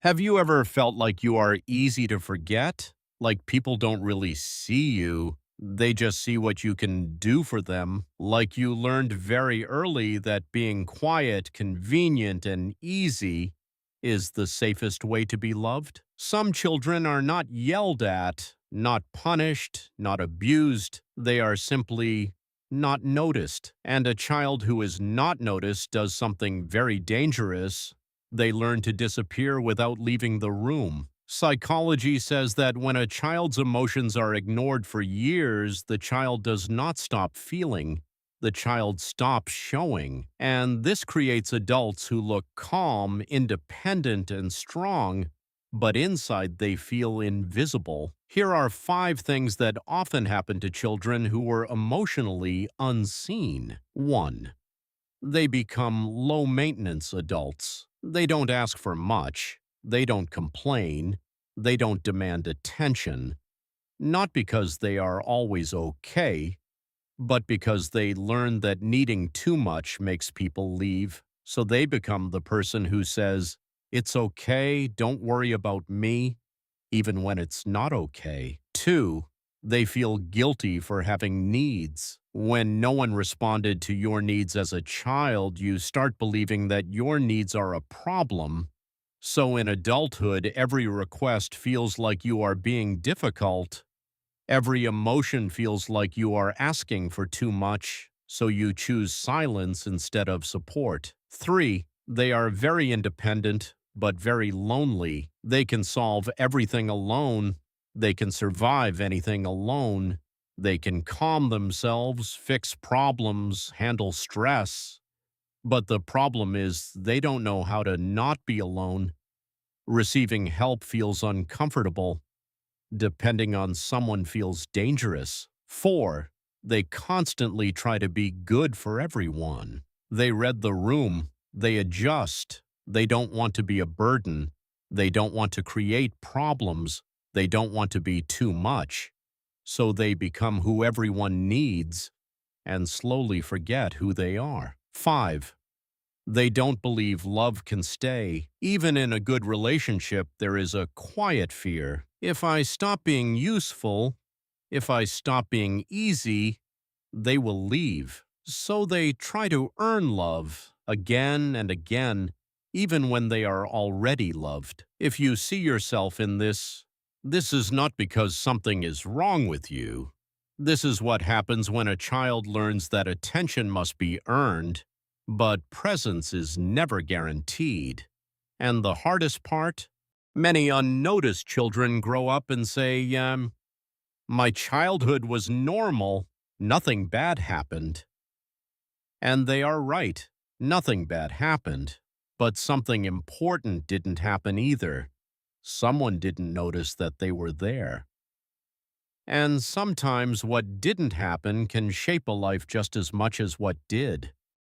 Have you ever felt like you are easy to forget? Like people don't really see you, they just see what you can do for them? Like you learned very early that being quiet, convenient, and easy is the safest way to be loved? Some children are not yelled at, not punished, not abused. They are simply not noticed. And a child who is not noticed does something very dangerous. They learn to disappear without leaving the room. Psychology says that when a child's emotions are ignored for years, the child does not stop feeling. The child stops showing. And this creates adults who look calm, independent, and strong, but inside they feel invisible. Here are 5 things that often happen to children who were emotionally unseen. 1. They become low maintenance adults. They don't ask for much. They don't complain. They don't demand attention. Not because they are always okay, but because they learn that needing too much makes people leave. So they become the person who says, "It's okay, don't worry about me," even when it's not okay. 2. They feel guilty for having needs. When no one responded to your needs as a child, you start believing that your needs are a problem. So in adulthood, every request feels like you are being difficult. Every emotion feels like you are asking for too much, so you choose silence instead of support. 3. They are very independent, but very lonely. They can solve everything alone. They can survive anything alone. They can calm themselves, fix problems, handle stress. But the problem is they don't know how to not be alone. Receiving help feels uncomfortable. Depending on someone feels dangerous. 4. They constantly try to be good for everyone. They read the room. They adjust. They don't want to be a burden. They don't want to create problems. They don't want to be too much. So they become who everyone needs and slowly forget who they are. 5. They don't believe love can stay. Even in a good relationship, there is a quiet fear. If I stop being useful, if I stop being easy, they will leave. So they try to earn love again and again, even when they are already loved. If you see yourself in this is not because something is wrong with you. This is what happens when a child learns that attention must be earned, but presence is never guaranteed. And the hardest part? Many unnoticed children grow up and say, my childhood was normal, nothing bad happened. And they are right, nothing bad happened. But something important didn't happen either. Someone didn't notice that they were there. And sometimes what didn't happen can shape a life just as much as what did.